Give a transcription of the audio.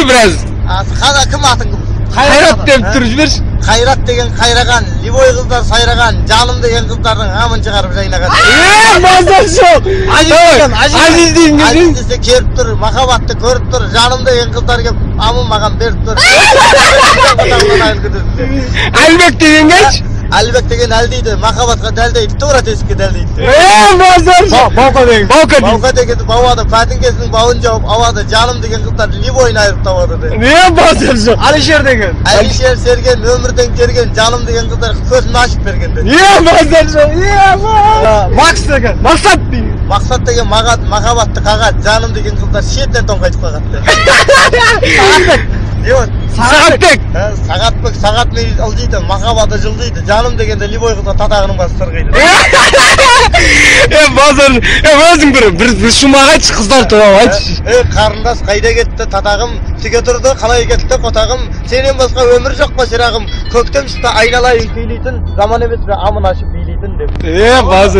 biraz. Kім атың кім? Hayrat deyip dur жіберші. Қайрат деген қайраған, Ливой қыздар сайраған, Жаным деген қыздардың амын шығарып жайнаған. Мазар жоқ. Азиз деген Азиз десе келіп тұр, махаббатты көріп тұр, Жаным деген қыздар келіп амын маған беріп тұр. Әлбек деген кәйші? Әлбек деген әлдейді, махаббатқа дәлдейді, тура тесікке дәлдейді. Мазар жоқ. Баука деген. Баука деген бауады, пәтіңкесінің бауын жауып ауады, Жаным деген қыздар Ливойын айырып табады. Мазар жоқ. Алишер деген. Әлишер Серген, өмірден керген, Жаным деген қыздар көзін ашып бергенде. Мазар жоқ. Макс деген. Мақсат деген. Мақсат деген махаббатты қағады, Жаным деген қыздар шеттен тоңқайтып қағады. Сағатбек. Сағатбек, сағат мен ылдиды, махаббаты жылдайды, Жаным дегенде Ливой қыздар татағының басы сырғайды. Мазар, өзің бір шумақ айтшы, қыздар туралы айтшы. Қарындас қайда кетті, татағым, тіге тұрды, қалай кетті, қотағым, сенен басқа өмір жоқ па шырағым, көктем шықта айналайын күйлейтін, заман емес пе амын ашып билейтін деп. Мазар.